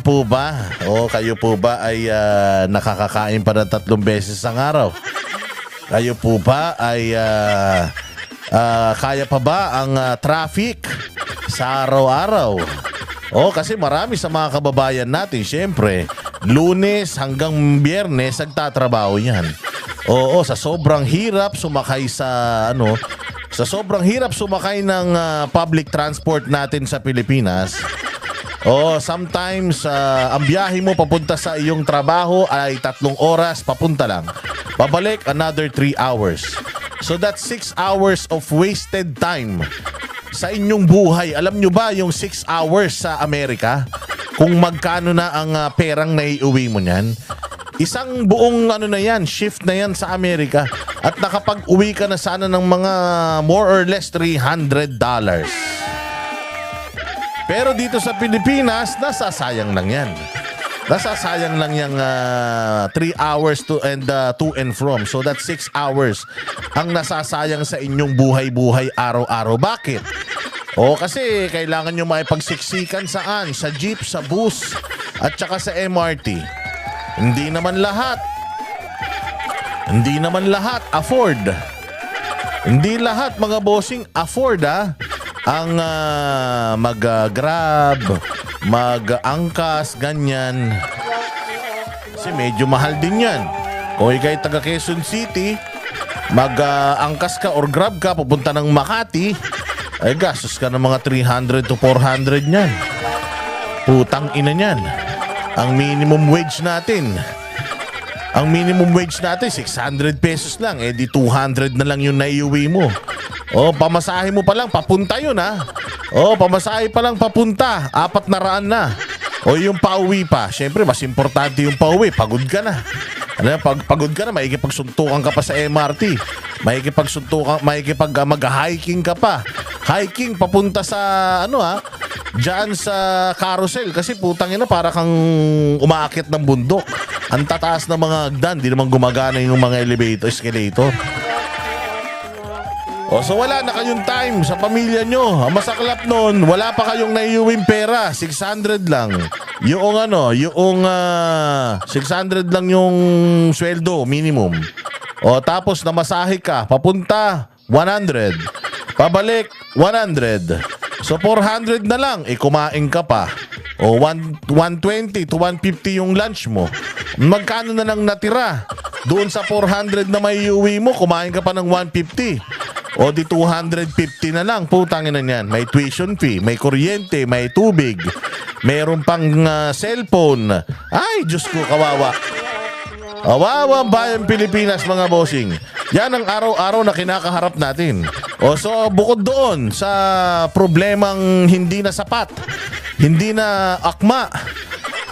po ba? Kayo po ba ay nakakakain pa ng 3 beses ang araw? Kayo po ba ay kaya pa ba ang traffic sa araw-araw? Kasi marami sa mga kababayan natin, syempre, Lunes hanggang Biyernes nagtatrabaho yan. Sa sobrang hirap sumakay ng public transport natin sa Pilipinas. Sometimes ang biyahe mo papunta sa iyong trabaho ay 3 oras papunta lang. Pabalik another 3 hours. So that's 6 hours of wasted time sa inyong buhay. Alam nyo ba yung 6 hours sa Amerika? Kung magkano na ang perang naiuwi mo niyan? Isang buong shift na yan sa Amerika. At nakapag-uwi ka na sana ng mga more or less $300. Pero dito sa Pilipinas, nasasayang lang yan. Nasasayang lang yung 3 hours to and from. So that's 6 hours ang nasasayang sa inyong buhay-buhay araw-araw. Bakit? Kasi kailangan nyo makipagsiksikan saan? Sa jeep, sa bus, at saka sa MRT. Hindi naman lahat afford. Hindi lahat mga bossing afford ang mag-grab, mag-angkas, ganyan. Kasi medyo mahal din yan. Kung ikay taga Quezon City, mag-angkas ka or grab ka pupunta ng Makati, ay gastos ka ng mga 300 to 400 niyan. Putang ina niyan. Ang minimum wage natin 600 pesos lang. Di 200 na lang yung naiuwi mo. Pamasahe mo pa lang papunta yun pamasahe pa lang papunta 400 na. Yung pauwi pa, syempre mas importante yung pauwi. Pagod ka na. Pag pagod ka na, maikipagsuntukan ka pa sa MRT. Mag-hiking ka pa. Hiking papunta sa diyan sa carousel kasi putang ina para kang umaakit ng bundok. Ang tataas ng mga hagdan, di naman gumagana yung mga escalator. So wala na kayong time sa pamilya nyo. Ang masaklap nun, wala pa kayong naiuwing pera. 600 lang. Yung 600 lang yung sweldo, minimum. Tapos namasahe ka, papunta, 100. Pabalik, 100. So 400 na lang, kumain ka pa. 120 to 150 yung lunch mo. Magkano na lang natira? Doon sa 400 na may iuwi mo, kumain ka pa ng 150. Di 250 na lang. Putangin na yan. May tuition fee, may kuryente, may tubig, mayroon pang cellphone. Ay, Diyos ko, kawawa. Kawawa ang bayan Pilipinas, mga bossing. Yan ang araw-araw na kinakaharap natin. So bukod doon sa problemang hindi na sapat, hindi na akma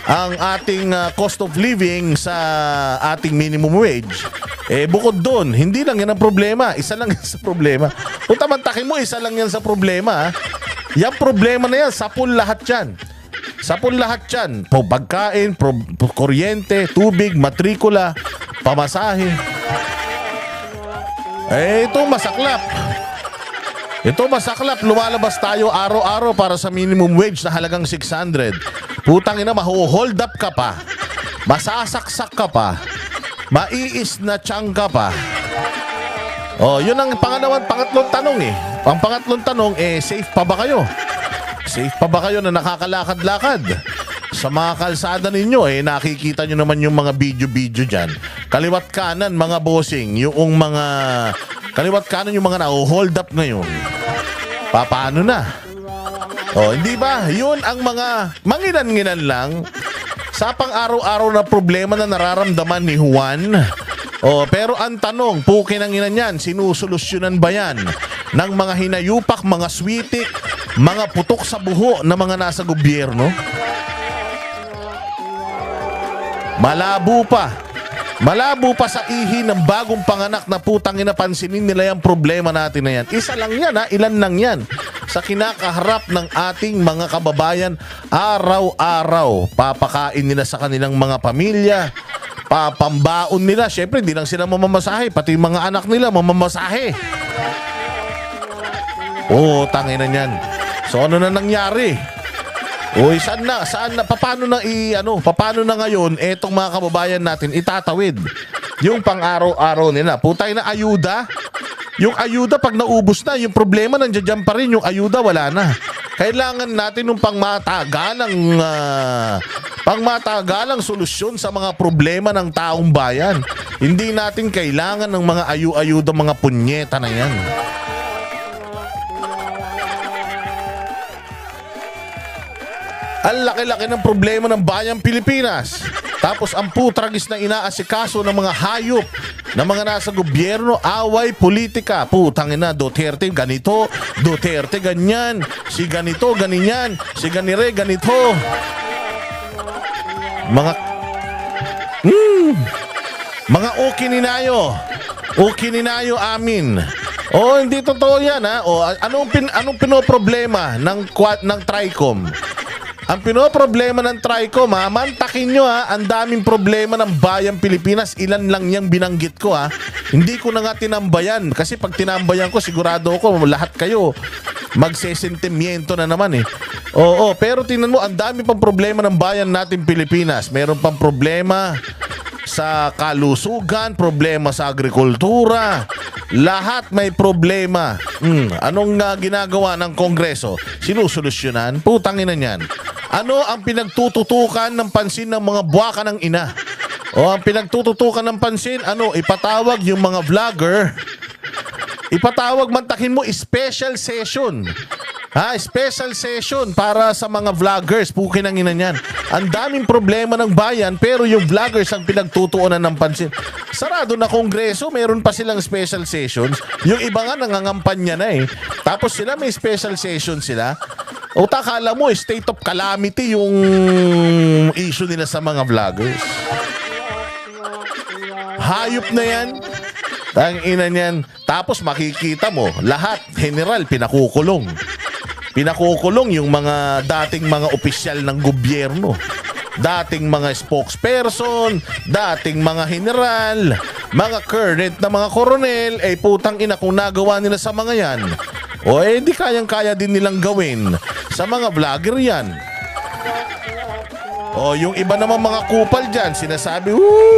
ang ating cost of living sa ating minimum wage, bukod doon, hindi lang yan ang problema. Isa lang yan sa problema. Kung tamantakin mo, isa lang yan sa problema. Yung problema na yan, sapul lahat yan. Sapul lahat yan. Pagkain, kuryente, tubig, matrikula, pamasahe. Ito masaklap. Lumalabas tayo araw-araw para sa minimum wage na halagang 600. Putang ina, maho-hold up ka pa. Masasaksak ka pa. Maiis na tiyang ka pa. Yun ang pangatlong tanong Ang pangatlong tanong, safe pa ba kayo? Safe pa ba kayo na nakakalakad-lakad? Sa mga kalsada ninyo, nakikita nyo naman yung mga video-video dyan. Kaliwat kanan, mga bossing, yung mga na-hold up ngayon. Paano na? Hindi ba? Yun ang mga mangilan-ngilan lang sa pang-araw-araw na problema na nararamdaman ni Juan. Pero ang tanong, pukinanginan yan, sinusolusyonan ba yan ng mga hinayupak, mga switik, mga putok sa buho na mga nasa gobyerno? Malabo pa sa ihi ng bagong panganak na putang ina, pansinin nila yung problema natin na yan. Isa lang yan ilan lang yan sa kinakaharap ng ating mga kababayan araw-araw. Papakain nila sa kanilang mga pamilya, papambaon nila. Syempre, hindi lang sila mamamasahe, pati yung mga anak nila mamamasahe. Tangina yan. So ano na nangyari? Uy, saan na, paano na ngayon etong mga kababayan natin itatawid yung pang-araw-araw nila? Putay na ayuda. Yung ayuda pag naubos na, yung problema nandiyan pa rin, yung ayuda wala na. Kailangan natin ng pangmatagalang solusyon sa mga problema ng taong bayan. Hindi natin kailangan ng mga ayuda, mga punyeta na yan. Ang laki-laki ng problema ng bayang Pilipinas. Tapos ang putragis na inaasikaso ng mga hayop na mga nasa gobyerno, away, politika. Putang ina, Duterte ganito, Duterte ganyan, si ganito, ganyan, si ganire, ganito. Mga ukininayo amin. Oh, hindi totoo yan ha. Oh, anong pinoproblema ng Tricom? Ang pinoproblema ng Tricom ha, mantakin nyo ha, ang daming problema ng bayang Pilipinas, ilan lang yang binanggit ko ha. Hindi ko na nga tinambayan kasi pag tinambayan ko sigurado ko lahat kayo magsesentimiento na naman eh. Oo, pero tingnan mo, ang dami pang problema ng bayan natin Pilipinas. Meron pang problema sa kalusugan, problema sa agrikultura. Lahat may problema. Anong ginagawa ng Kongreso? Sinusolusyonan? Putangin na niyan. Ano ang pinagtututukan ng pansin ng mga buwaka ng ina? O ang pinagtututukan ng pansin, ipatawag yung mga vlogger. Ipatawag, mantakin mo, special session. Special session para sa mga vloggers. Pukin ang ina niyan. Ang daming problema ng bayan pero yung vloggers ang pinagtutuunan ng pansin. Sarado na Kongreso, meron pa silang special sessions. Yung iba nga nangangampanya na eh. Tapos sila may special session sila. O takala mo, state of calamity yung issue nila sa mga vloggers. Hayop na yan. Ang ina niyan. Tapos makikita mo, lahat, general, pinakukulong. Pinakukulong yung mga dating mga opisyal ng gobyerno. Dating mga spokesperson, dating mga general, mga current na mga koronel, putang ina kung nagawa nila sa mga yan. O di kayang-kaya din nilang gawin sa mga vlogger yan. O yung iba naman mga kupal dyan, sinasabi,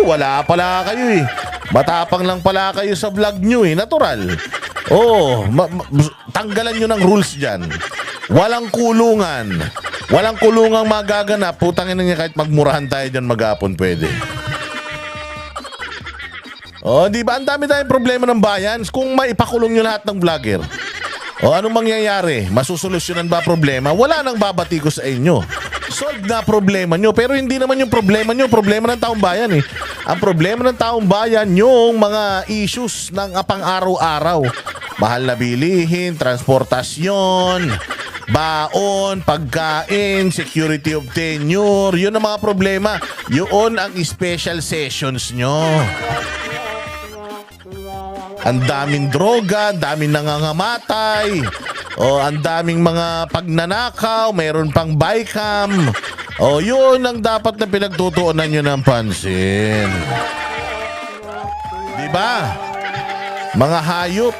wala pala kayo eh. Matapang lang pala kayo sa vlog nyo eh, natural. Tanggalan nyo ng rules dyan. Walang kulungan. Walang kulungang magaganap. Putangin na niya kahit magmurahan tayo dyan maghapon pwede. Di ba? Ang dami tayong problema ng bayan. Kung maipakulong nyo lahat ng vlogger, anong mangyayari? Masusolusyonan ba problema? Wala nang babati ko sa inyo. Solve na problema nyo. Pero hindi naman yung problema nyo. Problema ng taong bayan eh. Ang problema ng taong bayan, yung mga issues ng pang-araw-araw. Mahal na bilihin, transportasyon, baon, pagkain, security of tenure. Yun ang mga problema. Yun ang special sessions nyo. Ang daming droga, ang daming nangangamatay, ang daming mga pagnanakaw, mayroon pang bycam. Yun ang dapat na pinagtutuunan nyo ng pansin. Diba? Mga hayop.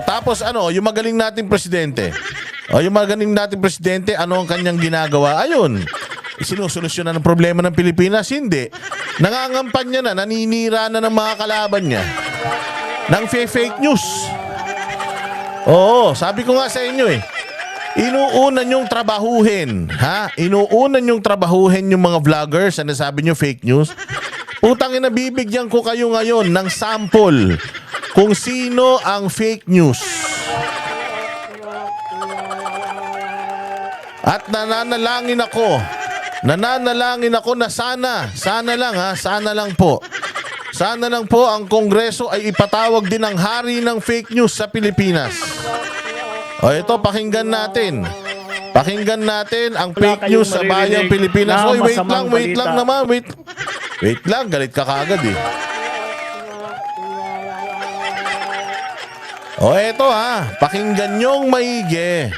Tapos yung magaling nating presidente. Yung magaling nating presidente, ano ang kanyang ginagawa? Ayun. Sinusolusyonan ang problema ng Pilipinas? Hindi. Nangangampanya na, naninira na ng mga kalaban niya. Ng fake news. Sabi ko nga sa inyo eh. Inuuna nyong trabahuhin. Inuuna nyong trabahuhin yung mga vloggers na nasabi nyo fake news. Putangin na, bibigyan ko kayo ngayon ng sample kung sino ang fake news. At nananalangin ako na sana lang po ang Kongreso ay ipatawag din ang hari ng fake news sa Pilipinas. Ito, pakinggan natin ang fake news sa bayang Pilipinas. Wait lang naman. Wait lang, galit ka kaagad eh. Ito pakinggan nyong maigi.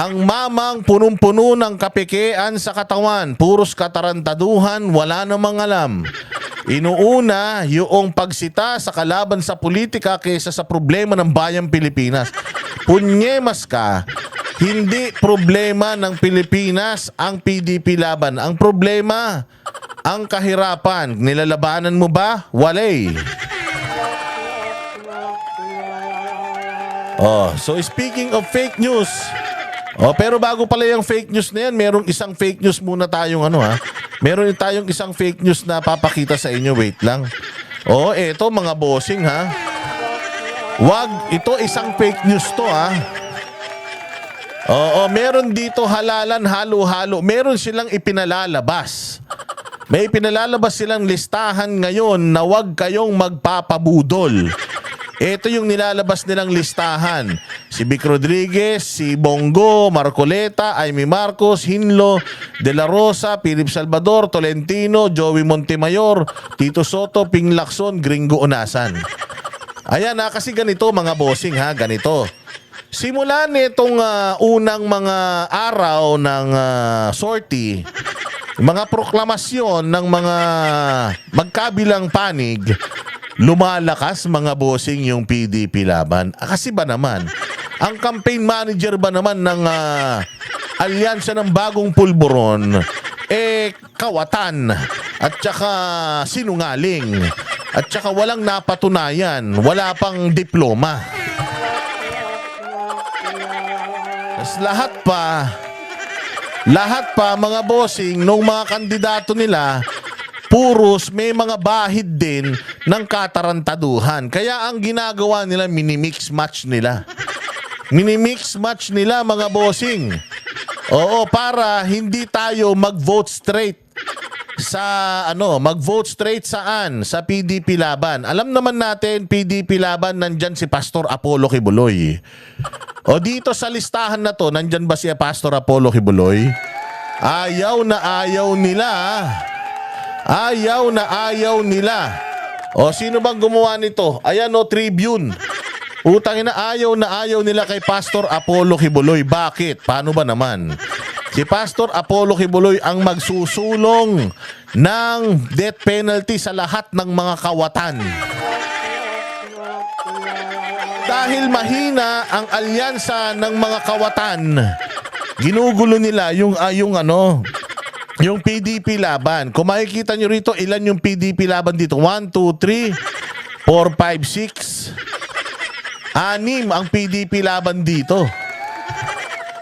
Ang mamang punong-puno ng kapekean sa katawan, puros katarantaduhan, wala namang alam. Inuuna yung pagsita sa kalaban sa politika kaysa sa problema ng bayang Pilipinas. Punyemas ka, Hindi problema ng Pilipinas ang PDP laban. Ang problema, ang kahirapan. Nilalabanan mo ba? Walay. Oh, so speaking of fake news. Oh, pero bago pala yung fake news na yan, merong isang fake news muna tayong Meron tayong isang fake news na papakita sa inyo. Wait lang. Oh, eto mga bossing ha. Ito isang fake news to ha. Oo, meron dito halalan, halo-halo. Meron silang ipinalalabas. May ipinalalabas silang listahan ngayon na huwag kayong magpapabudol. Ito yung nilalabas nilang listahan. Si Vic Rodriguez, si Bongo, Marcoleta, Amy Marcos, Hinlo, De La Rosa, Philip Salvador, Tolentino, Joey Montemayor, Tito Soto, Ping Lacson, Gringo Onasan. Ayan ha, kasi ganito mga bossing ha, ganito. Simula nitong unang mga araw ng sortie, mga proklamasyon ng mga magkabilang panig, lumalakas mga bossing yung PDP laban. Kasi ba naman, ang campaign manager ba naman ng alyansa ng bagong pulburon, kawatan at saka sinungaling at saka walang napatunayan, wala pang diploma. Lahat pa mga bossing nung mga kandidato nila, puros may mga bahid din ng katarantaduhan. Kaya ang ginagawa nila, minimix match nila. Minimix match nila mga bossing. Oo, para hindi tayo mag-vote straight mag-vote straight saan? Sa PDP laban. Alam naman natin, PDP laban, nandyan si Pastor Apollo Kibuloy. O dito sa listahan na to, nandyan ba si Pastor Apollo Kibuloy? Ayaw na ayaw nila. Ayaw na ayaw nila. O sino bang gumawa nito? Ayan o, Tribune. Utangin na ayaw nila kay Pastor Apollo Kibuloy. Bakit? Paano ba naman? Si Pastor Apollo Kibuloy ang magsusulong ng death penalty sa lahat ng mga kawatan. Dahil mahina ang alyansa ng mga kawatan, ginugulo nila yung PDP laban. Kung makikita nyo rito, ilan yung PDP laban dito? 1, 2, 3, 4, 5, 6. 6 ang PDP laban dito.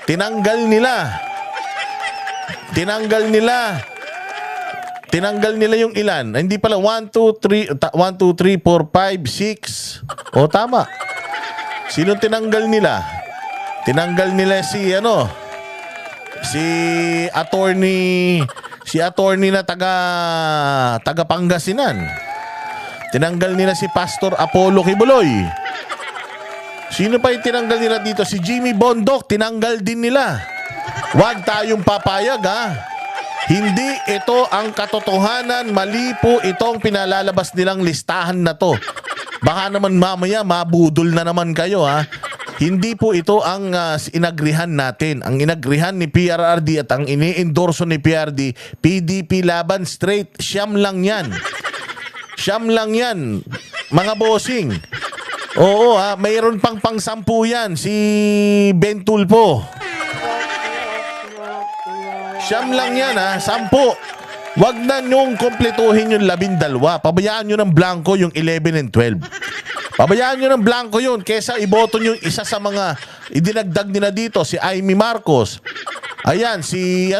Tinanggal nila yung ilan. Hindi pala 1, 2, 3, 4, 5, 6. O tama. Sino tinanggal nila? Tinanggal nila si attorney na taga Pangasinan. Tinanggal nila si Pastor Apollo Kibuloy. Sino pa yung tinanggal nila dito? Si Jimmy Bondoc, tinanggal din nila. Huwag tayong papayag ha. Hindi ito ang katotohanan. Mali po itong pinalalabas nilang listahan na to. Baka naman mamaya mabudol na naman kayo ha. Hindi po ito ang inagrihan natin. Ang inagrihan ni PRRD at ang ini-endorso ni PRD, PDP laban straight. Siyam lang yan. Mga bossing. Oo ha, mayroon pang pang-sampu yan. Si Ben Tulfo. Siyam lang yan ha, 10. Wag na nyong kompletuhin yung 12. Pabayaan nyo ng blanco yung 11 and 12. Pabayaan nyo ng blanco yun kesa iboto nyo isa sa mga idinagdag nila dito, si Amy Marcos. Ayan, si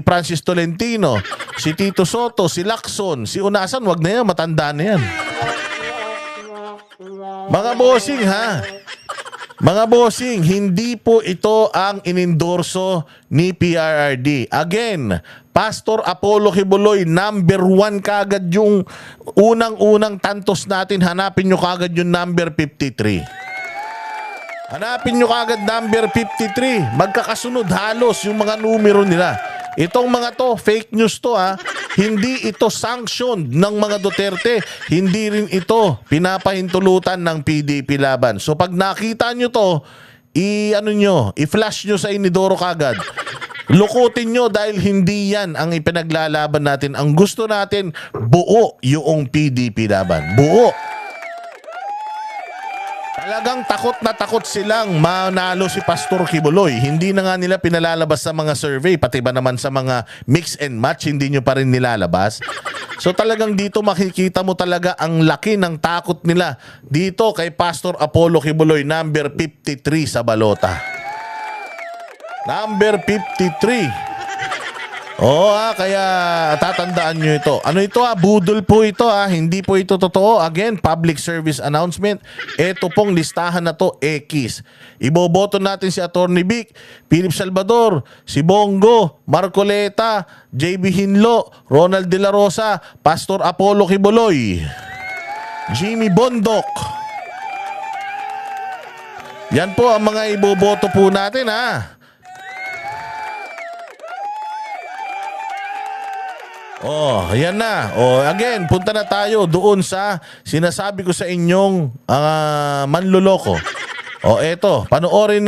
Francis Tolentino, si Tito Soto, si Lacson, si Unasan, wag na yan, matanda na yan. Mga bossing ha. Mga bossing, hindi po ito ang inendorso ni PRRD. Again, Pastor Apollo Kibuloy, number 1 kagad yung unang-unang tantos natin. Hanapin nyo kagad yung number 53. Hanapin nyo kagad number 53. Magkakasunod halos yung mga numero nila. Itong mga to, fake news to ha. Hindi ito sanctioned ng mga Duterte. Hindi rin ito pinapahintulutan ng PDP laban. So pag nakita nyo to, i-flash nyo sa inidoro kagad. Lukutin nyo dahil hindi yan ang ipinaglalaban natin. Ang gusto natin, buo yung PDP laban. Buo. Talagang takot na takot silang manalo si Pastor Kibuloy. Hindi na nga nila pinalalabas sa mga survey, pati ba naman sa mga mix and match, hindi nyo pa rin nilalabas. So talagang dito makikita mo talaga ang laki ng takot nila dito kay Pastor Apollo Kibuloy, number 53 sa balota. Number 53. Oo kaya tatandaan nyo ito. Ano ito budol po ito hindi po ito totoo. Again, public service announcement. Ito pong listahan na to, X. Iboboto natin si Attorney Vic, Philip Salvador, si Bongo, Marcoleta, JB Hinlo, Ronald De La Rosa, Pastor Apollo Kibuloy, Jimmy Bondok. Yan po ang mga iboboto po natin Ayan na. Again, punta na tayo doon sa sinasabi ko sa inyong manloloko. Eto, panoorin na.